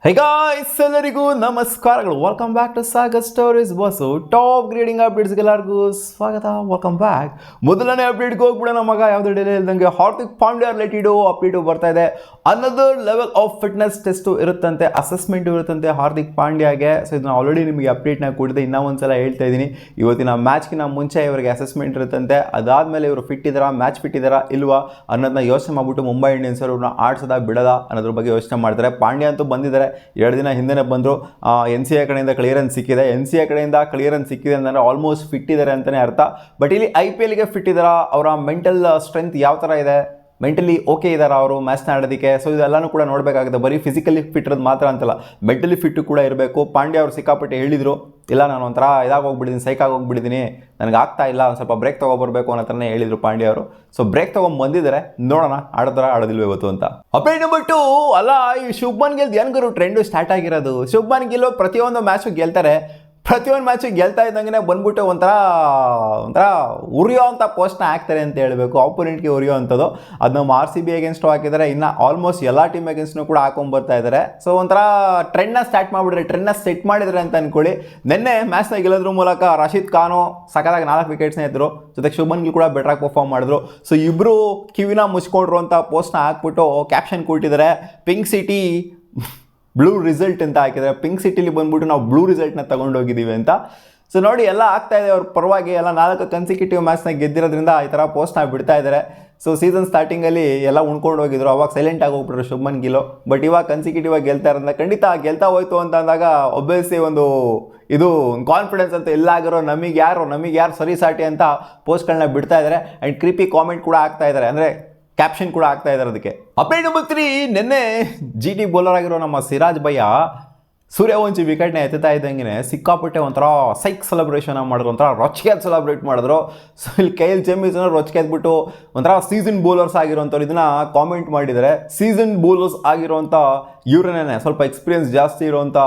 ಹೇ guys, ಎಲ್ಲರಿಗೂ ನಮಸ್ಕಾರಗಳು. Welcome back to Sagar stories bus. Top grading ಅಪ್ಡೇಟ್ಸ್ಗೆ ಎಲ್ಲರಿಗೂ ಸ್ವಾಗತ. Welcome back. ಮೊದಲನೇ ಅಪ್ಡೇಟ್ಗೆ ಹೋಗ್ಬಿಡೋಣ ಮಗ. ಯಾವುದೇ ಡಿಲೇ ಇಲ್ದಂಗೆ ಹಾರ್ದಿಕ್ ಪಾಂಡ್ಯ ರಿಲೇಟೆಡು ಅಪ್ಡೇಟು ಬರ್ತಾ ಇದೆ. Another level of fitness test ಇರುತ್ತಂತೆ, ಅಸೆಸ್ಮೆಂಟ್ ಇರುತ್ತಂತೆ ಹಾರ್ದಿಕ್ ಪಾಂಡ್ಯಗೆ. ಸೊ ಇದನ್ನ ಆಲ್ರೆಡಿ ನಿಮಗೆ ಅಪ್ಡೇಟ್ನ ಕೊಡಿದೆ, ಇನ್ನೂ ಒಂದ್ಸಲ ಹೇಳ್ತಾ ಇದ್ದೀನಿ. ಇವತ್ತಿನ ಮ್ಯಾಚ್ಗಿನ ಮುಂಚೆ ಇವರಿಗೆ ಅಸೆಸ್ಮೆಂಟ್ ಇರುತ್ತಂತೆ. ಅದಾದಮೇಲೆ ಇವರು ಫಿಟ್ ಇದ್ದಾರಾ, ಮ್ಯಾಚ್ ಫಿಟ್ ಇದ್ದಾರಾ ಇಲ್ವಾ ಅನ್ನೋದನ್ನ ಯೋಚನೆ ಮಾಡಿಬಿಟ್ಟು ಮುಂಬೈ ಇಂಡಿಯನ್ಸ್ ಅವ್ರನ್ನ ಆಡ್ಸೋದ ಬಿಡೋದ ಅನ್ನೋದ್ರ ಬಗ್ಗೆ ಯೋಚನೆ ಮಾಡ್ತಾರೆ. ಪಾಂಡ್ಯ ಅಂತೂ ಬಂದಿದ್ದಾರೆ, 2 ದಿನ ಹಿಂದೆ ಬಂದರು. NCA ಕಡೆಯಿಂದ ಕ್ಲಿಯರೆನ್ಸ್ ಸಿಕ್ಕಿದೆ. NCA ಕಡೆಯಿಂದ ಕ್ಲಿಯರೆನ್ಸ್ ಸಿಕ್ಕಿದೆ ಅಂದರೆ ಆಲ್ಮೋಸ್ಟ್ ಫಿಟ್ ಇದ್ದಾರೆ ಅಂತಲೇ ಅರ್ಥ. ಬಟ್ ಇಲ್ಲಿ IPLಗೆ ಫಿಟ್ ಇದ್ದಾರಾ, ಅವರ ಮೆಂಟಲ್ ಸ್ಟ್ರೆಂತ್ ಯಾವ ಥರ ಇದೆ, ಮೆಂಟಲಿ ಓಕೆ ಇದ್ದಾರಾ ಅವರು ಮ್ಯಾಚ್ನ ಆಡೋದಕ್ಕೆ. ಸೊ ಇದೆಲ್ಲನೂ ಕೂಡ ನೋಡಬೇಕಾಗುತ್ತೆ. ಬರೀ ಫಿಸಿಕಲಿ ಫಿಟ್ ಇರೋದು ಮಾತ್ರ ಅಂತಲ್ಲ, ಮೆಂಟಲಿ ಫಿಟ್ಟು ಕೂಡ ಇರಬೇಕು. ಪಾಂಡ್ಯ ಅವರು ಸಿಕ್ಕಾಪಟ್ಟೆ ಹೇಳಿದರು, ಇಲ್ಲ ನಾನು ಒಂಥರ ಇದಾಗೋಗ್ಬಿಟ್ಟಿದ್ದೀನಿ, ಸೈಕಾಗಿ ಹೋಗ್ಬಿಟ್ಟಿದ್ದೀನಿ, ನನಗೆ ಆಗ್ತಾ ಇಲ್ಲ, ಒಂದು ಸ್ವಲ್ಪ ಬ್ರೇಕ್ ತೊಗೊಬರ್ಬೇಕು ಅನ್ನೋ ಥರನೇ ಹೇಳಿದರು ಪಾಂಡ್ಯ ಅವರು. ಸೊ ಬ್ರೇಕ್ ತೊಗೊಂಬಂದಿದ್ದಾರೆ, ನೋಡೋಣ ಆಡೋದ್ರ ಆಡೋದಿಲ್ವ ಇವತ್ತು ಅಂತ. ಅಪ್ಡೇಟ್ ನಂಬರ್ 2, ಅಲ್ಲ ಈ ಶುಭ್ಮನ್ ಗಿಲ್ ಏನ್ಗರು ಟ್ರೆಂಡು ಸ್ಟಾರ್ಟ್ ಆಗಿರೋದು. ಶುಭ್ಮನ್ ಗಿಲ್ ಪ್ರತಿಯೊಂದು ಮ್ಯಾಚು ಗೆಲ್ತಾರೆ, ಪ್ರತಿಯೊಂದು ಮ್ಯಾಚಿಗೆ ಗೆಲ್ತಾ ಇದ್ದಂಗೆ ಬಂದ್ಬಿಟ್ಟು ಒಂಥರ ಉರಿಯೋ ಅಂಥ ಪೋಸ್ಟ್ನ ಹಾಕ್ತಾರೆ ಅಂತ ಹೇಳಬೇಕು. ಆಪೋನೆಂಟ್ಗೆ ಉರಿಯೋ ಅಂಥದ್ದು. ಅದು ನಮ್ಮ RCB ಅಗೇನ್ಸ್ಟು ಹಾಕಿದ್ದಾರೆ, ಇನ್ನು ಆಲ್ಮೋಸ್ಟ್ ಎಲ್ಲ ಟೀಮ್ ಅಗೇನ್ಸ್ಟ್ನೂ ಕೂಡ ಹಾಕೊಂಡ್ಬರ್ತಾ ಇದ್ದಾರೆ. ಸೊ ಒಂಥರ ಟ್ರೆಂಡ್ನ ಸ್ಟಾರ್ಟ್ ಮಾಡಿಬಿಟ್ರೆ, ಟ್ರೆಂಡ್ನ ಸೆಟ್ ಮಾಡಿದರೆ ಅಂತ ಅಂದ್ಕೊಳ್ಳಿ. ನಿನ್ನೆ ಮ್ಯಾಚ್ನ ಗೆಲ್ಲೋದ್ರ ಮೂಲಕ ರಶೀದ್ ಖಾನು ಸಖತ್ತಾಗಿ 4 ವಿಕೆಟ್ಸ್ನೇ ಇದ್ದರು, ಜೊತೆಗೆ ಶುಭ್ಮನ್ ಗಿಲ್ ಕೂಡ ಬೆಟ್ರಾಗಿ ಪರ್ಫಾರ್ಮ್ ಮಾಡಿದ್ರು. ಸೊ ಇಬ್ಬರು ಕಿವಿನ ಮುಚ್ಕೊಂಡ್ರು ಅಂತ ಪೋಸ್ಟ್ನ ಹಾಕ್ಬಿಟ್ಟು ಕ್ಯಾಪ್ಷನ್ ಕೊಟ್ಟಿದ್ದಾರೆ, ಪಿಂಕ್ ಸಿಟಿ ಬ್ಲೂ ರಿಸಲ್ಟ್ ಅಂತ ಹಾಕಿದ್ದಾರೆ. ಪಿಂಕ್ ಸಿಟಿಲಿ ಬಂದ್ಬಿಟ್ಟು ನಾವು ಬ್ಲೂ ರಿಸಲ್ಟ್ನ ತೊಗೊಂಡೋಗಿದ್ದೀವಿ ಅಂತ. ಸೊ ನೋಡಿ, ಎಲ್ಲ ಆಗ್ತಾ ಇದೆ ಅವ್ರ ಪರವಾಗಿ. ಎಲ್ಲ 4 ಕನ್ಸಿಕ್ಯೂಟಿವ್ ಮ್ಯಾಚ್ನ ಗೆದ್ದಿರೋದ್ರಿಂದ ಈ ಥರ ಪೋಸ್ಟ್ನ ಬಿಡ್ತಾ ಇದ್ದಾರೆ. ಸೊ ಸೀಸನ್ ಸ್ಟಾರ್ಟಿಂಗಲ್ಲಿ ಎಲ್ಲ ಉಣ್ಕೊಂಡು ಹೋಗಿದ್ರು, ಅವಾಗ ಸೈಲೆಂಟ್ ಆಗಿ ಹೋಗ್ಬಿಟ್ರು ಶುಭ್ಮನ್ ಗಿಲ್. ಬಟ್ ಇವಾಗ ಕನ್ಸಿಕ್ಯೂಟಿವ್ ಆಗಿ ಗೆಲ್ತಾ ಇರೋದ್ರಿಂದ ಖಂಡಿತ ಗೆಲ್ತಾ ಹೋಯ್ತು ಅಂತ ಅಂದಾಗ ಒಬ್ಬಿಯಸ್ಲಿ ಇದು ಕಾನ್ಫಿಡೆನ್ಸ್ ಅಂತ ಎಲ್ಲ ಆಗಿರೋ ನಮಗೆ ಯಾರು ಸರಿ ಸಾಟಿ ಅಂತ ಪೋಸ್ಟ್ಗಳನ್ನ ಬಿಡ್ತಾ ಇದ್ದಾರೆ. ಆ್ಯಂಡ್ ಕ್ರೀಪಿ ಕಾಮೆಂಟ್ ಕೂಡ ಆಗ್ತಾ ಇದ್ದಾರೆ, ಅಂದರೆ ಕ್ಯಾಪ್ಷನ್ ಕೂಡ ಆಗ್ತಾ ಇದ್ದಾರೆ ಅದಕ್ಕೆ. ಅಪ್ಡೇಟ್ ನಂಬರ್ 3, ನಿನ್ನೆ GT ಬೌಲರ್ ಆಗಿರೋ ನಮ್ಮ ಸಿರಾಜ್ ಭಯ್ಯ ಸೂರ್ಯವಂಶಿ ವಿಕೆಟ್ನ ಎತ್ತಾ ಇದ್ದಂಗೆ ಸಿಕ್ಕಾಪಟ್ಟೆ ಒಂಥರ ಸೈಕ್ ಸೆಲೆಬ್ರೇಷನ್ ಮಾಡಿದ್ರು, ಒಂಥರ ರೊಚ್ಗೆ ಸೆಲೆಬ್ರೇಟ್ ಮಾಡಿದ್ರು. ಸೊ ಇಲ್ಲಿ KL ಜೆಮಿಸನ್ ರೊಚ್ಗೆ ಎದ್ಬಿಟ್ಟು ಒಂಥರ ಸೀಸನ್ ಬೌಲರ್ಸ್ ಆಗಿರೋಂಥವ್ರು ಇದನ್ನ ಕಾಮೆಂಟ್ ಮಾಡಿದ್ದಾರೆ. ಸೀಸನ್ ಬೌಲರ್ಸ್ ಆಗಿರೋಂಥ ಇವರನ್ನೇ, ಸ್ವಲ್ಪ ಎಕ್ಸ್ಪೀರಿಯನ್ಸ್ ಜಾಸ್ತಿ ಇರೋಂಥ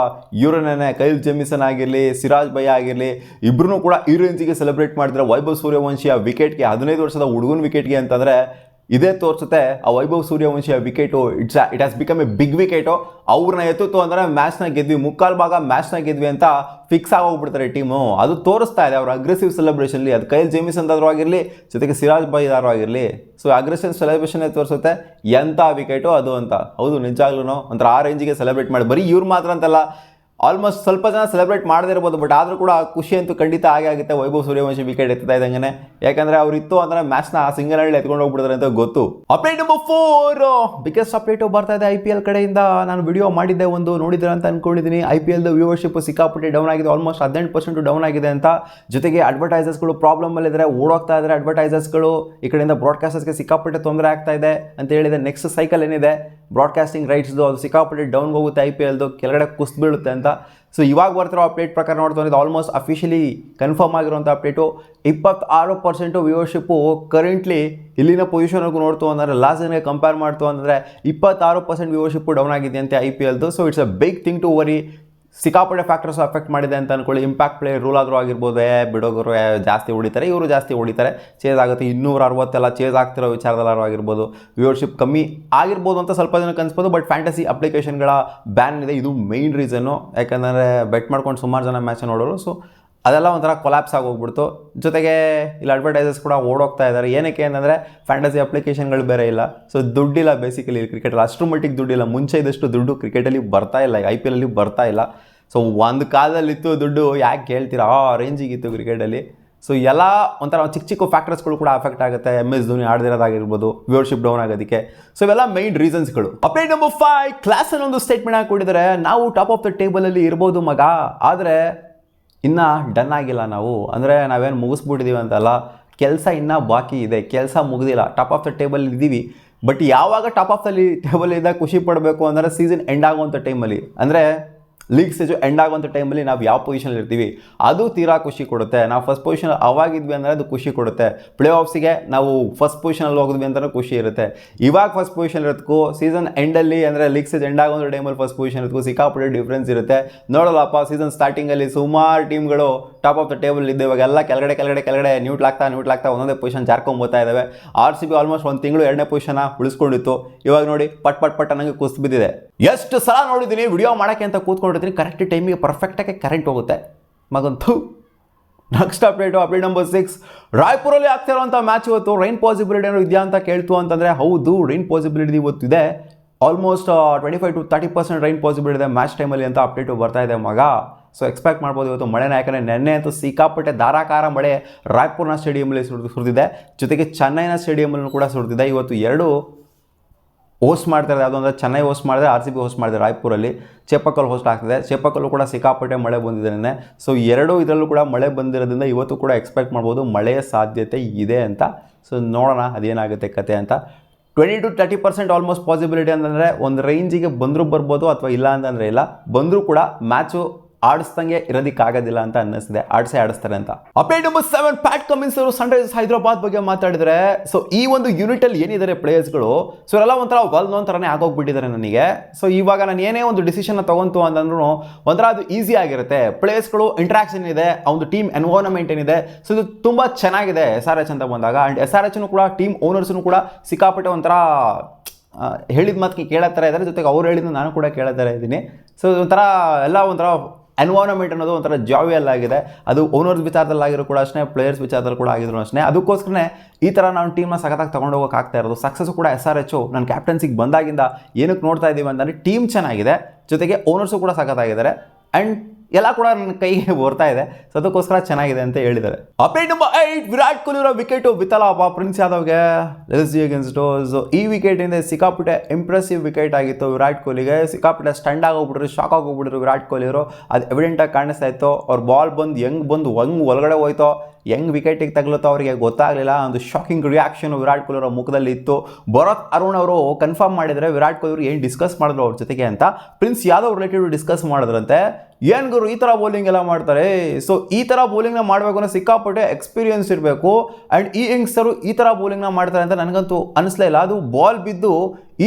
ಇವರನ್ನೇ, KL ಜೆಮಿಸನ್ ಆಗಿರಲಿ, ಸಿರಾಜ್ ಭಯ್ಯ ಆಗಿರಲಿ, ಇಬ್ಬರೂ ಕೂಡ ಈ ರೇಂಜಿಗೆ ಸೆಲೆಬ್ರೇಟ್ ಮಾಡಿದ್ರೆ. ವೈಭವ್ ಸೂರ್ಯವಂಶಿಯ ವಿಕೆಟ್ಗೆ, 15 ವರ್ಷದ ಹುಡುಗನ ವಿಕೆಟ್ಗೆ ಅಂತಂದರೆ ಇದೇ ತೋರಿಸುತ್ತೆ ಆ ವೈಭವ್ ಸೂರ್ಯವಂಶಿಯ wicket it has become a big wicket. ಅವ್ರನ್ನ ಎತ್ತಿತ್ತು ಅಂದರೆ ಮ್ಯಾಚ್ನ ಗೆದ್ವಿ, 3/4 ಭಾಗ ಮ್ಯಾಚ್ನ ಗೆದ್ವಿ ಅಂತ ಫಿಕ್ಸ್ ಆಗೋಗ್ಬಿಡ್ತಾರೆ ಟೀಮು. ಅದು ತೋರಿಸ್ತಾ ಇದೆ ಅವ್ರ ಅಗ್ರೆಸಿವ್ ಸೆಲೆಬ್ರೇಷನ್ಲಿ. ಅದು KL ಜೆಮಿಸನ್ ಆದರೂ ಆಗಿರಲಿ, ಜೊತೆಗೆ ಸಿರಾಜ್ ಭಯ್ಯದಾರು ಆಗಿರಲಿ. ಸೊ ಅಗ್ರೆಸಿವ್ ಸೆಲೆಬ್ರೇಷನ್ನೇ ತೋರಿಸುತ್ತೆ ಎಂಥ ವಿಕೆಟು ಅದು ಅಂತ. ಹೌದು, ನಿಜಾಗ್ಲೂ ಒಂಥರ ಆ ರೇಂಜಿಗೆ ಸೆಲೆಬ್ರೇಟ್ ಮಾಡಿ. ಬರೀ ಇವ್ರು ಮಾತ್ರ ಅಂತಲ್ಲ, ಆಲ್ಮೋಸ್ಟ್ ಸ್ವಲ್ಪ ಜನ ಸೆಲೆಬ್ರೇಟ್ ಮಾಡದೇ ಇರ್ಬೋದು, ಬಟ್ ಆದರೂ ಕೂಡ ಖುಷಿ ಅಂತೂ ಖಂಡಿತ ಆಗುತ್ತೆ ವೈಭವ್ ಸೂರ್ಯವಂಶಿ ವಿಕೆಟ್ ಎತ್ತಾ ಇದ್ದಂಗೆ. ಯಾಕಂದರೆ ಅವ್ರು ಇತ್ತು ಅಂದರೆ ಮ್ಯಾಚ್ನ ಸಿಂಗಲ್ ಹ್ಯಾಂಡಲ್ಲಿ ಎತ್ಕೊಂಡು ಹೋಗ್ಬಿಡ್ತಾರೆ ಅಂತ ಗೊತ್ತು. ಅಪ್ಡೇಟ್ ನಂಬರ್ 4, ಬಿಗ್ಗೆಸ್ಟ್ ಅಪ್ಡೇಟು ಬರ್ತಾ ಇದೆ IPL ಕಡೆಯಿಂದ. ನಾನು ವಿಡಿಯೋ ಮಾಡಿದ್ದೆ ಒಂದು, ನೋಡಿದ್ರೆ ಅಂತ ಅಂದ್ಕೊಂಡಿದ್ದೀನಿ. IPLದ ವ್ಯೂವರ್ಶಿಪ್ ಸಿಕ್ಕಾಪಟ್ಟೆ ಡೌನ್ ಆಗಿದೆ, ಆಲ್ಮೋಸ್ಟ್ 18% ಡೌನ್ ಆಗಿದೆ ಅಂತ. ಜೊತೆಗೆ ಅಡ್ವರ್ಟೈಸರ್ಸ್ಗಳು ಪ್ರಾಬ್ಲಮಲ್ಲಿದ್ದಾರೆ, ಓಡೋಗ್ತಾ ಇದ್ದಾರೆ ಅಡ್ವರ್ಟೈಸರ್ಸ್ಗಳು. ಈ ಕಡೆಯಿಂದ ಬ್ರಾಡ್ಕಾಸ್ಟರ್ಸ್ಗೆ ಸಿಕ್ಕಾಪಟ್ಟೆ ತೊಂದರೆ ಆಗ್ತಾ ಇದೆ ಅಂತ ಹೇಳಿದೆ. ನೆಕ್ಸ್ಟ್ ಸೈಕಲ್ ಏನಿದೆ ಬ್ರಾಡ್ಕಾಸ್ಟಿಂಗ್ ರೈಟ್ಸ್ದು, ಅದು ಸಿಕ್ಕಾಪಟ್ಟೆ ಡೌನ್ಗೆ ಹೋಗುತ್ತೆ, IPLದು ಕೆಳಗಡೆ ಕುಸ್ದು ಬೀಳುತ್ತೆ ಅಂತ. ಸೊ ಇವಾಗ ಬರ್ತಿರೋ ಅಪ್ಡೇಟ್ ಪ್ರಕಾರ ನೋಡ್ತಾ ಆಲ್ಮೋಸ್ಟ್ ಅಫಿಷಿಯಲಿ ಕನ್ಫರ್ಮ್ ಆಗಿರುವಂಥ ಅಪ್ಡೇಟು 26% ವ್ಯೂವರ್ಶಿಪ್ಪು ಕರೆಂಟ್ಲಿ ಇಲ್ಲಿನ ಪೊಸಿಷನ್ಗೂ ನೋಡ್ತು ಅಂದರೆ ಲಾಸ್ಟ್ ದಿನಗೆ ಕಂಪೇರ್ ಮಾಡ್ತು ಅಂದರೆ 26% ವ್ಯೂವರ್ಶಿಪ್ಪು ಡೌನ್ ಆಗಿದೆ ಅಂತೆ IPLದು. So it's a big thing to worry. ಸಿಕ್ಕಾಪಟ್ಟೆ ಫ್ಯಾಕ್ಟರ್ಸ್ ಅಫೆಕ್ಟ್ ಮಾಡಿದೆ ಅಂತ ಅಂದ್ಕೊಳ್ಳಿ. ಇಂಪ್ಯಾಕ್ಟ್ ಪ್ಲೇಯರ್ ರೂಲ್ ಆದರೂ ಆಗಿರ್ಬೋದು, ಬಿಡೋಗರು ಜಾಸ್ತಿ ಹೊಡಿತಾರೆ, ಇವರು ಜಾಸ್ತಿ ಹೊಡಿತಾರೆ, ಚೇಸ್ ಆಗುತ್ತೆ. 260 ಚೇಸ್ ಆಗ್ತಿರೋ ವಿಚಾರದಲ್ಲಾರು ಆಗಿರ್ಬೋದು, ವ್ಯೂವರ್ಶಿಪ್ ಕಮ್ಮಿ ಆಗಿರ್ಬೋದು ಅಂತ ಸ್ವಲ್ಪ ಜನಕ್ಕೆ ಅನ್ಸ್ಬೋದು. ಬಟ್ ಫ್ಯಾಂಟಸಿ ಅಪ್ಲಿಕೇಶನ್ಗಳ ಬ್ಯಾನ್ ಇದೆ, ಇದು ಮೇಯ್ನ್ ರೀಸನ್ನು. ಯಾಕಂದರೆ ಬೆಟ್ ಮಾಡ್ಕೊಂಡು ಸುಮಾರು ಜನ ಮ್ಯಾಚ್ ನೋಡೋರು. ಸೊ ಅದೆಲ್ಲ ಒಂಥರ ಕೊಲ್ಯಾಪ್ಸ್ ಆಗೋಗ್ಬಿಡ್ತು. ಜೊತೆಗೆ ಇಲ್ಲಿ ಅಡ್ವರ್ಟೈಸರ್ಸ್ ಕೂಡ ಓಡೋಗ್ತಾ ಇದ್ದಾರೆ. ಏನಕ್ಕೆ ಅಂತಂದರೆ ಫ್ಯಾಂಟಸಿ ಅಪ್ಲಿಕೇಶನ್ಗಳು ಬೇರೆ ಇಲ್ಲ. ಸೊ ದುಡ್ಡಿಲ್ಲ ಬೇಸಿಕಲಿ ಕ್ರಿಕೆಟಲ್ಲಿ, ಅಷ್ಟರ ಮಟ್ಟಿಗೆ ದುಡ್ಡಿಲ್ಲ. ಮುಂಚೆ ಇದ್ದಷ್ಟು ದುಡ್ಡು ಕ್ರಿಕೆಟಲ್ಲಿ ಬರ್ತಾ ಇಲ್ಲ, IPLಲ್ಲಿ ಬರ್ತಾ ಇಲ್ಲ. ಸೊ ಒಂದು ಕಾಲದಲ್ಲಿತ್ತು ದುಡ್ಡು, ಯಾಕೆ ಹೇಳ್ತೀರಾ, ಆ ರೇಂಜಿಗಿತ್ತು ಕ್ರಿಕೆಟಲ್ಲಿ. ಸೊ ಎಲ್ಲ ಒಂಥರ ಚಿಕ್ಕ ಫ್ಯಾಕ್ಟರ್ಸ್ಗಳು ಕೂಡ ಅಫೆಕ್ಟ್ ಆಗುತ್ತೆ. MS ಧೋನಿ ಆಡದಿರೋದಾಗಿರ್ಬೋದು, ವ್ಯೂವರ್ಶಿಪ್ ಡೌನ್ ಆಗೋದಕ್ಕೆ. ಸೊ ಇವೆಲ್ಲ ಮೈನ್ ರೀಸನ್ಸ್ಗಳು. ಅಪ್ಡೇಟ್ ನಂಬರ್ 5, ಕ್ಲಾಸಲ್ಲಿ ಒಂದು ಸ್ಟೇಟ್ಮೆಂಟ್ ಹಾಕಿಕೊಟ್ಟಿದ್ದಾರೆ, ನಾವು ಟಾಪ್ ಆಫ್ ದ ಟೇಬಲಲ್ಲಿ ಇರ್ಬೋದು ಮಗ, ಆದರೆ ಇನ್ನೂ ಡನ್ ಆಗಿಲ್ಲ ನಾವು. ಅಂದರೆ ನಾವೇನು ಮುಗಿಸ್ಬಿಟ್ಟಿದ್ದೀವಿ ಅಂತಲ್ಲ, ಕೆಲಸ ಇನ್ನೂ ಬಾಕಿ ಇದೆ, ಕೆಲಸ ಮುಗಿದಿಲ್ಲ. ಟಾಪ್ ಆಫ್ ದ ಟೇಬಲ್ ಇದ್ದೀವಿ, ಬಟ್ ಯಾವಾಗ ಟಾಪ್ ಆಫ್ ದ ಟೇಬಲ್ ಇದ್ದಾಗ ಖುಷಿ ಪಡಬೇಕು ಅಂದರೆ ಸೀಸನ್ ಎಂಡ್ ಆಗುವಂಥ ಟೈಮಲ್ಲಿ. ಅಂದರೆ ಲೀಗ್ ಸ್ಟೇಜು ಎಂಡ್ ಆಗುವಂಥ ಟೈಮಲ್ಲಿ ನಾವು ಯಾವ ಪೊಸಿಷನಲ್ಲಿ ಇರ್ತೀವಿ ಅದು ತೀರಾ ಖುಷಿ ಕೊಡುತ್ತೆ. ನಾವು ಫಸ್ಟ್ ಪೊಸಿಷನ್ ಅವಾಗಿದ್ವಿ ಅಂದರೆ ಅದು ಖುಷಿ ಕೊಡುತ್ತೆ. ಪ್ಲೇ ಆಫ್ಸಿಗೆ ನಾವು ಫಸ್ಟ್ ಪೊಸಿಷನಲ್ಲಿ ಹೋಗಿದ್ವಿ ಅಂತಲೂ ಖುಷಿ ಇರುತ್ತೆ. ಇವಾಗ ಫಸ್ಟ್ ಪೊಸಿಷನ್ ಇರೋದಕ್ಕೂ ಸೀಸನ್ ಎಂಡಲ್ಲಿ ಅಂದರೆ ಲೀಗ್ ಸ್ಟೇಜ್ ಎಂಡ್ ಆಗುವಂಥ ಟೈಮಲ್ಲಿ ಫಸ್ಟ್ ಪೊಸಿಷನ್ ಇರೋದಕ್ಕೂ ಸಿಕ್ಕಾಪಟ್ಟೆ ಡಿಫ್ರೆನ್ಸ್ ಇರುತ್ತೆ. ನೋಡೋಲ್ಲಪ್ಪ, ಸೀಸನ್ ಸ್ಟಾರ್ಟಿಂಗಲ್ಲಿ ಸುಮಾರು ಟೀಮ್ಗಳು ಟಾಪ್ ಆಫ್ ದ ಟೇಬಲ್ ಇದ್ದು ಇವಾಗೆಲ್ಲ ಕೆಳಗಡೆ ನ್ಯೂಟ್ಲಾಗ್ತಾ ಒಂದೊಂದೇ ಪೊಸಿಷನ್ ಜಾರ್ಕೊಂಬೋಗ್ತಾ ಇದ್ದಾವೆ. RCB ಆಲ್ಮೋಸ್ಟ್ ಒಂದು ತಿಂಗಳು 2ನೇ ಪೊಸಿಷನ್ ಉಳಿಸ್ಕೊಂಡಿತ್ತು. ಇವಾಗ ನೋಡಿ ಪಟ್ ಅನ್ನಂಗೆ ಕುಸ್ತು ಬಿದ್ದಿದೆ. ಎಷ್ಟು ಸಲ ನೋಡಿದ್ದೀನಿ ವಿಡಿಯೋ ಮಾಡೋಕ್ಕೆ ಅಂತ ಕೂತ್ಕೊಂಡಿರ್ತೀನಿ, ಕರೆಕ್ಟ್ ಟೈಮಿಗೆ ಪರ್ಫೆಕ್ಟಾಗಿ ಕರೆಂಟ್ ಹೋಗುತ್ತೆ ಮಗಂತೂ. ನೆಕ್ಸ್ಟ್ ಅಪ್ಡೇಟ್ ನಂಬರ್ 6, ರಾಯ್ಪುರಲ್ಲಿ ಆಗ್ತಾ ಇರುವಂಥ ಮ್ಯಾಚ್ ಇವತ್ತು ರೈನ್ ಪಾಸಿಬಿಲಿಟಿ ಏನೋ ಇದೆಯಾ ಅಂತ ಕೇಳ್ತು ಅಂತಂದರೆ ಹೌದು, ರೈನ್ ಪಾಸಿಬಿಲಿಟಿ ಇವತ್ತು ಇದೆ. ಆಲ್ಮೋಸ್ಟ್ 25 to 30% ರೈನ್ ಪಾಸಿಬಿಲಿಟಿ ಇದೆ ಮ್ಯಾಚ್ ಟೈಮಲ್ಲಿ ಅಂತ ಅಪ್ಡೇಟು ಬರ್ತಾ ಇದೆ ಮಗ. ಸೊ ಎಕ್ಸ್ಪೆಕ್ಟ್ ಮಾಡ್ಬೋದು ಇವತ್ತು ಮಳೆನ, ಯಾಕಂದರೆ ನೆನ್ನೆ ಅಂತೂ ಸಿಕ್ಕಾಪಟ್ಟೆ ಧಾರಾಕಾರ ಮಳೆ ರಾಯ್ಪುರ್ನ ಸ್ಟೇಡಿಯಮಲ್ಲಿ ಸುರಿದಿದೆ, ಜೊತೆಗೆ ಚೆನ್ನೈನ ಸ್ಟೇಡಿಯಮಲ್ಲೂ ಕೂಡ ಸುರಿದಿದೆ. ಇವತ್ತು ಎರಡು ಹೋಸ್ಟ್ ಮಾಡ್ತಾರೆ, ಯಾವುದೋ ಅಂದರೆ ಚೆನ್ನೈ ಹೋಸ್ಟ್ ಮಾಡಿದೆ, RCB ಹೋಸ್ಟ್ ಮಾಡಿದೆ ರಾಯ್ಪುರಲ್ಲಿ. ಚೇಪಕ್ಕಲ್ ಹೋಸ್ಟ್ ಆಗ್ತಿದೆ, ಚೇಪಕ್ಕಲ್ಲೂ ಕೂಡ ಸಿಕ್ಕಾಪಟ್ಟೆ ಮಳೆ ಬಂದಿದೆ ನೆನ್ನೆ. ಸೊ ಎರಡೂ ಇದರಲ್ಲೂ ಕೂಡ ಮಳೆ ಬಂದಿರೋದ್ರಿಂದ ಇವತ್ತು ಕೂಡ ಎಕ್ಸ್ಪೆಕ್ಟ್ ಮಾಡ್ಬೋದು ಮಳೆಯ ಸಾಧ್ಯತೆ ಇದೆ ಅಂತ. ಸೊ ನೋಡೋಣ ಅದೇನಾಗುತ್ತೆ ಕತೆ ಅಂತ. 20 to 30% ಆಲ್ಮೋಸ್ಟ್ ಪಾಸಿಬಿಲಿಟಿ ಅಂತಂದರೆ ಒಂದು ರೇಂಜಿಗೆ ಬಂದರೂ ಬರ್ಬೋದು ಅಥವಾ ಇಲ್ಲ ಅಂತಂದರೆ ಇಲ್ಲ, ಬಂದರೂ ಕೂಡ ಮ್ಯಾಚು ಆಡಿಸ್ದಂಗೆ ಇರೋದಕ್ಕಾಗೋದಿಲ್ಲ ಅಂತ ಅನ್ನಿಸ್ತಿದೆ. ಆಡಿಸ್ತಾರೆ ಅಂತ. ಅಪ್ಡೇಟ್ ನಂಬರ್ 7, ಪ್ಯಾಟ್ ಕಮಿನ್ಸ್ ಅವರು ಸನ್ರೈಸರ್ಸ್ ಹೈದರಾಬಾದ್ ಬಗ್ಗೆ ಮಾತಾಡಿದರೆ, ಸೊ ಈ ಒಂದು ಯೂನಿಟಲ್ಲಿ ಏನಿದ್ದಾರೆ ಪ್ಲೇಯರ್ಸ್ಗಳು, ಸೊ ಎಲ್ಲ ಒಂಥರ ವೆಲ್ ಥರನೇ ಆಗೋಗ್ಬಿಟ್ಟಿದ್ದಾರೆ ನನಗೆ. ಸೊ ಇವಾಗ ನಾನು ಏನೇ ಒಂದು ಡಿಸಿಷನ್ನ ತೊಗೊಂತು ಅಂತಂದ್ರೂ ಒಂಥರ ಅದು ಈಸಿ ಆಗಿರುತ್ತೆ. ಪ್ಲೇಯರ್ಸ್ಗಳು ಇಂಟ್ರಾಕ್ಷನ್ ಇದೆ, ಆ ಒಂದು ಟೀಮ್ ಎನ್ವೈರನ್ಮೆಂಟ್ ಏನಿದೆ, ಸೊ ಇದು ತುಂಬ ಚೆನ್ನಾಗಿದೆ SRH ಅಂತ ಬಂದಾಗ. ಆ್ಯಂಡ್ SRHನು ಕೂಡ ಟೀಮ್ ಓನರ್ಸ್ನು ಕೂಡ ಸಿಕ್ಕಾಪಟ್ಟೆ ಒಂಥರ ಹೇಳಿದ ಮಾತಿಗೆ ಕೇಳೋ ಥರ ಇದ್ದಾರೆ, ಜೊತೆಗೆ ಅವ್ರು ಹೇಳಿದ್ದು ನಾನು ಕೂಡ ಕೇಳೋ ಥರ ಇದ್ದೀನಿ. ಸೊ ಒಂಥರ ಎಲ್ಲ ಒಂಥರ ಎನ್ವೈರನ್ಮೆಂಟ್ ಅನ್ನೋದು ಒಂಥರ ಜಾವಿಯಲ್ ಆಗಿದೆ. ಅದು ಓನರ್ಸ್ ವಿಚಾರದಲ್ಲಾಗಿರೋ ಕೂಡ ಅಷ್ಟೇ, ಪ್ಲೇಯರ್ಸ್ ವಿಚಾರದಲ್ಲಿ ಕೂಡ ಆಗಿದ್ರು ಅಷ್ಟೇ. ಅದಕ್ಕೋಸ್ಕರನೇ ಈ ಥರ ನಾವು ಟೀಮ್ನ ಸಖತ್ತಾಗಿ ತೊಗೊಂಡು ಹೋಗೋಕ್ಕಾಗ್ತಾ ಇರೋದು. ಸಕ್ಸಸ್ಸು ಕೂಡ SRH ನನ್ನ ಕ್ಯಾಪ್ಟನ್ಸಿಗೆ ಬಂದಾಗಿಂದ ಏನಕ್ಕೆ ನೋಡ್ತಾ ಇದ್ದೀವಿ ಅಂತಂದರೆ ಟೀಮ್ ಚೆನ್ನಾಗಿದೆ, ಜೊತೆಗೆ ಓನರ್ಸು ಕೂಡ ಸಖತ್ತಾಗಿದ್ದಾರೆ, ಆ್ಯಂಡ್ ಎಲ್ಲ ಕೂಡ ನನ್ನ ಕೈಗೆ ಬರ್ತಾ ಇದೆ. ಸೊ ಅದಕ್ಕೋಸ್ಕರ ಚೆನ್ನಾಗಿದೆ ಅಂತ ಹೇಳಿದ್ದಾರೆ. ಅಪ್ಡೇಟ್ ನಂಬರ್ 8, ವಿರಾಟ್ ಕೊಹ್ಲಿ ಅವರ ವಿಕೆಟು ಬಿತ್ತಲ್ಲಪ್ಪ ಪ್ರಿನ್ಸ್ ಯಾದವ್ಗೆ LSG ಅಗೇನ್ಸ್ಟ್. ಸೊ ಈ ವಿಕೆಟಿಂದ ಸಿಕ್ಕಾಪಟ್ಟೆ ಇಂಪ್ರೆಸಿವ್ ವಿಕೆಟ್ ಆಗಿತ್ತು ವಿರಾಟ್ ಕೊಹ್ಲಿಗೆ. ಸಿಕ್ಕಾಪಟ್ಟೆ ಸ್ಟಂಡ್ ಆಗೋಗ್ಬಿಟ್ರು, ಶಾಕ್ ಆಗೋಗ್ಬಿಟ್ರು ವಿರಾಟ್ ಕೊಹ್ಲಿ ಅವರು. ಅದು ಎವಿಡೆಂಟಾಗಿ ಕಾಣಿಸ್ತಾ ಇತ್ತು. ಅವ್ರ ಬಾಲ್ ಬಂದು ಒಳಗಡೆ ಹೋಯ್ತೋ, ಹೆಂಗೆ ವಿಕೆಟಿಗೆ ತಗಲುತ್ತೋ ಅವರಿಗೆ ಗೊತ್ತಾಗಲಿಲ್ಲ. ಒಂದು ಶಾಕಿಂಗ್ ರಿಯಾಕ್ಷನ್ ವಿರಾಟ್ ಕೊಹ್ಲಿ ಅವರ ಮುಖದಲ್ಲಿ ಇತ್ತು. ಭರತ್ ಅರುಣ್ ಅವರು ಕನ್ಫರ್ಮ್ ಮಾಡಿದರೆ ವಿರಾಟ್ ಕೊಹ್ಲಿ ಅವರು ಏನು ಡಿಸ್ಕಸ್ ಮಾಡಿದ್ರು ಅವ್ರ ಜೊತೆಗೆ ಅಂತ. ಪ್ರಿನ್ಸ್ ಯಾದವ್ ರಿಲೇಟೆಡ್ ಡಿಸ್ಕಸ್ ಮಾಡಿದ್ರಂತೆ. ಏನು ಗುರು ಈ ಥರ ಬೌಲಿಂಗ್ ಎಲ್ಲ ಮಾಡ್ತಾರೆ, ಸೊ ಈ ಥರ ಬೌಲಿಂಗ್ನ ಮಾಡಬೇಕು ಅಂದರೆ ಸಿಕ್ಕಾಪಟ್ಟೆ ಎಕ್ಸ್ಪೀರಿಯನ್ಸ್ ಇರಬೇಕು. ಆ್ಯಂಡ್ ಈ ಯಂಗ್ಸ್ಟರು ಈ ಥರ ಬೌಲಿಂಗ್ನ ಮಾಡ್ತಾರೆ ಅಂತ ನನಗಂತೂ ಅನಿಸ್ಲೇ ಇಲ್ಲ. ಅದು ಬಾಲ್ ಬಿದ್ದು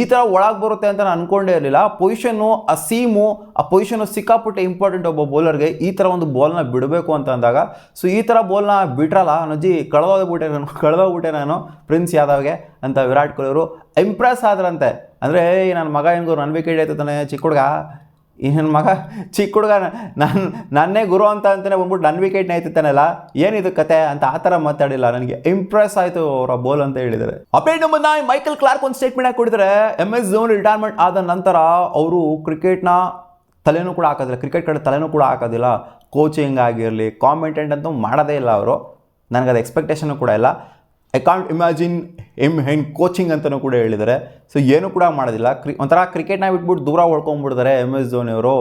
ಈ ಥರ ಒಳಗೆ ಬರುತ್ತೆ ಅಂತ ನಾನು ಅಂದ್ಕೊಂಡೇ ಇರಲಿಲ್ಲ. ಪೊಸಿಷನ್ನು, ಆ ಸೀಮು, ಆ ಪೊಸಿಷನ್ನು ಸಿಕ್ಕಾಪಟ್ಟೆ ಇಂಪಾರ್ಟೆಂಟ್ ಒಬ್ಬ ಬೌಲರ್ಗೆ. ಈ ಥರ ಒಂದು ಬಾಲ್ನ ಬಿಡಬೇಕು ಅಂತ ಅಂದಾಗ, ಸೊ ಈ ಥರ ಬಾಲ್ನ ಬಿಟ್ರಲ್ಲ ನಜ್ಜಿ, ಕಳೆದೋಗ್ಬಿಟ್ಟೆ ನಾನು ಪ್ರಿನ್ಸ್ ಯಾದವ್ಗೆ ಅಂತ ವಿರಾಟ್ ಕೊಹ್ಲಿ ಅವರು ಇಂಪ್ರೆಸ್ ಆದ್ರಂತೆ. ಅಂದರೆ ನನ್ನ ಮಗ ಹೆಂಗು ನನ್ನ ವಿಕೆಟ್ ಆಯ್ತು ತಾನೆ, ಚಿಕ್ಕ ಹುಡುಗ ನನ್ನೇ ಗುರು ಅಂತ ಅಂತಾನೆ ಬಂದ್ಬಿಟ್ಟು ನನ್ನ ವಿಕೆಟ್ನ ಆಯ್ತಾನಲ್ಲ, ಏನಿದು ಕತೆ ಅಂತ ಆ ಥರ ಮಾತಾಡಿಲ್ಲ. ನನಗೆ ಇಂಪ್ರೆಸ್ ಆಯಿತು ಅವರ ಬೋಲ್ ಅಂತ ಹೇಳಿದ್ದಾರೆ. ಅಪ್ಡೇಟ್ ನಂಬರ್ 9, ಮೈಕಲ್ ಕ್ಲಾರ್ಕ್ ಒಂದು ಸ್ಟೇಟ್ಮೆಂಟ್ ಆಗಿ ಕೊಟ್ಟಿದ್ದಾರೆ. MS ಧೋನಿ ರಿಟೈರ್ಮೆಂಟ್ ಆದ ನಂತರ ಅವರು ಕ್ರಿಕೆಟ್ನ ತಲೆನೂ ಕೂಡ ಹಾಕೋದಿಲ್ಲ, ಕ್ರಿಕೆಟ್ ಕಡೆ ತಲೆನೂ ಕೂಡ ಹಾಕೋದಿಲ್ಲ. ಕೋಚಿಂಗ್ ಆಗಿರಲಿ, ಕಾಮೆಂಟೆಂಟ್ ಅಂತೂ ಮಾಡೋದೇ ಇಲ್ಲ ಅವರು. ನನಗದು ಎಕ್ಸ್ಪೆಕ್ಟೇಷನು ಕೂಡ ಇಲ್ಲ. ಐ ಕಾಂಟ್ ಇಮ್ಯಾಜಿನ್ ಹೆಂಗೆ ಕೋಚಿಂಗ್ ಅಂತಲೂ ಕೂಡ ಹೇಳಿದ್ದಾರೆ. ಸೊ ಏನೂ ಕೂಡ ಮಾಡೋದಿಲ್ಲ. ಒಂಥರ ಕ್ರಿಕೆಟ್ನ ಬಿಟ್ಬಿಟ್ಟು ದೂರ ಹೊಡ್ಕೊಂಡ್ಬಿಡ್ತಾರೆ MS ಧೋನಿ ಅವರು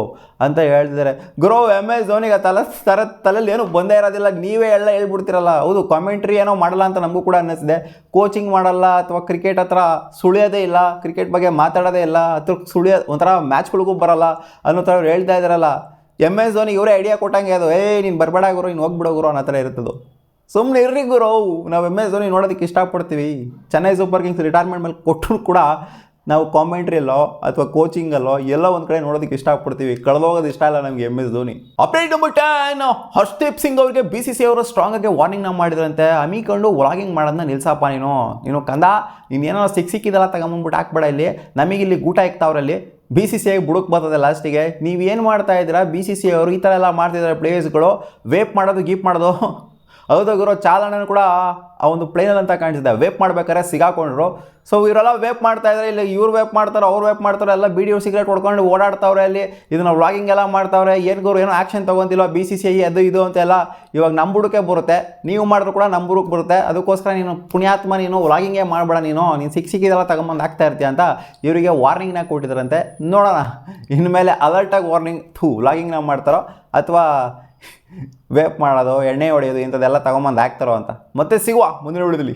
ಅಂತ ಹೇಳ್ತಿದ್ದಾರೆ. ಗುರು MS ಧೋನಿಗೆ ತಲೆಯಲ್ಲಿ ಏನೂ ಬಂದೇ ಇರೋದಿಲ್ಲ, ನೀವೇ ಎಲ್ಲ ಹೇಳ್ಬಿಡ್ತಿರಲ್ಲ. ಹೌದು, ಕಾಮೆಂಟ್ರಿ ಏನೋ ಮಾಡಲ್ಲ ಅಂತ ನಮಗೂ ಕೂಡ ಅನ್ನಿಸಿದೆ. ಕೋಚಿಂಗ್ ಮಾಡಲ್ಲ ಅಥವಾ ಕ್ರಿಕೆಟ್ ಹತ್ರ ಸುಳಿಯೋದೇ ಇಲ್ಲ, ಕ್ರಿಕೆಟ್ ಬಗ್ಗೆ ಮಾತಾಡೋದೇ ಇಲ್ಲ, ಅಥವಾ ಒಂಥರ ಮ್ಯಾಚ್ಗಳಿಗೂ ಬರಲ್ಲ ಅನ್ನೋ ಥರ ಹೇಳ್ತಾ ಇದ್ದಾರಲ್ಲ. MS ಧೋನಿ ಇವರೇ ಐಡಿಯಾ ಕೊಟ್ಟಂಗೆ ಅದು, ನೀನು ಬರಬೇಡ ಗುರು, ನೀನು ಹೋಗ್ಬಿಡೋ ಗುರು ಅನ್ನೋ ಥರ ಇರ್ತದೆ. ಸುಮ್ಮನೆ ಇರ್ರಿ ಗುರು, ನಾವು MS ಧೋನಿ ನೋಡೋದಕ್ಕೆ ಇಷ್ಟಪಡ್ತೀವಿ. ಚೆನ್ನೈ ಸೂಪರ್ ಕಿಂಗ್ಸ್ ರಿಟೈರ್ಮೆಂಟ್ ಮೇಲೆ ಕೊಟ್ಟರು ಕೂಡ ನಾವು ಕಾಮೆಂಟ್ರಿಯಲ್ಲೋ ಅಥವಾ ಕೋಚಿಂಗಲ್ಲೋ ಎಲ್ಲೋ ಒಂದು ಕಡೆ ನೋಡೋದಕ್ಕೆ ಇಷ್ಟಪಡ್ತೀವಿ. ಕಳೆದೋಗೋದು ಇಷ್ಟ ಇಲ್ಲ ನಮಗೆ MS Dhoni. Update number 10, Harshdeep Singh ಅವರಿಗೆ BCCI ಅವರು ಸ್ಟ್ರಾಂಗ್ ಆಗಿ ವಾರ್ನಿಂಗ್ನ ಮಾಡಿದ್ರಂತೆ. ಹಮ್ಮಿಕೊಂಡು ವ್ಲಾಗಿಂಗ್ ಮಾಡೋದನ್ನ ನಿಲ್ಸಪ್ಪ ನೀನು ಕಂದ, ನೀನೇನೋ ಸಿಕ್ಕಿದೆಲ್ಲ ತಗೊಂಬಂದ್ಬಿಟ್ಟು ಹಾಕ್ಬೇಡ, ಇಲ್ಲಿ ನಮಗಿಲ್ಲಿ ಗೂಟ ಇಕ್ತಾವ್ರಲ್ಲಿ. BCCI ಬುಡಕ್ಕೆ ಬರ್ತದೆ ಲಾಸ್ಟಿಗೆ. ನೀವೇನು ಮಾಡ್ತಾ ಇದ್ದೀರಾ, BCCI ಅವರು ಈ ಥರ ಎಲ್ಲ ಮಾಡ್ತಿದ್ದಾರೆ. ಪ್ಲೇಯರ್ಸ್ಗಳು ವೇಪ್ ಮಾಡೋದು ಹೌದು ಗುರು, ಚಾಲನೆ ಕೂಡ ಆ ಒಂದು ಪ್ಲೇನಲ್ಲಿ ಅಂತ ಕಾಣಿಸಿದೆ. ವೇಪ್ ಮಾಡ್ಬೇಕಾದ್ರೆ ಸಿಗಾಕೊಂಡ್ರು. ಸೊ ಇವರೆಲ್ಲ ವೇಪ್ ಮಾಡ್ತಾ ಇದ್ದಾರೆ, ಇಲ್ಲಿ ಇವ್ರು ವೇಪ್ ಮಾಡ್ತಾರೆ, ಅವ್ರು ವೇಪ್ ಮಾಡ್ತಾರೆ, ಎಲ್ಲ ಬೀಡಿಯೋ ಸಿಗರೇಟ್ ಹೊಡ್ಕೊಂಡು ಓಡಾಡ್ತಾವ್ರೆ ಅಲ್ಲಿ. ಇದನ್ನ ವ್ಲಾಗಿಂಗ್ ಎಲ್ಲ ಮಾಡ್ತಾವ್ರೆ. ಏನು ಗುರು, ಏನೋ ಆ್ಯಕ್ಷನ್ ತೊಗೊಂತಿಲ್ವ BCCI ಅದು ಇದು ಅಂತೆಲ್ಲ. ಇವಾಗ ನಮ್ಮ ಬುಡಕ್ಕೆ ಬರುತ್ತೆ, ನೀವು ಮಾಡಿದ್ರು ಕೂಡ ನಮ್ಮ ಬುಡಕ್ಕೆ ಬರುತ್ತೆ. ಅದಕ್ಕೋಸ್ಕರ ನೀನು ಪುಣ್ಯಾತ್ಮ, ನೀನು ವ್ಲಾಗಿಂಗೇ ಮಾಡಬೇಡ, ನೀನು ಸಿಕ್ಕಿದೆಲ್ಲ ತಗೊಂಬಂದು ಆಗ್ತಾ ಇರ್ತೀಯ ಅಂತ ಇವರಿಗೆ ವಾರ್ನಿಂಗ್ನ ಕೊಟ್ಟಿದ್ದಾರಂತೆ. ನೋಡೋಣ ಇನ್ಮೇಲೆ ಅಲರ್ಟಾಗಿ ವ್ಲಾಗಿಂಗ್ನ ಮಾಡ್ತಾರೋ ಅಥವಾ ವೇಪ್ ಮಾಡೋದು, ಎಣ್ಣೆ ಹೊಡೆಯೋದು ಇಂಥದ್ದೆಲ್ಲ ತಗೊಂಬಂದು ಹಾಕ್ತಾರೋ ಅಂತ. ಮತ್ತೆ ಸಿಗುವ ಮುಂದಿನ ವಿಡಿಯೋದಲ್ಲಿ.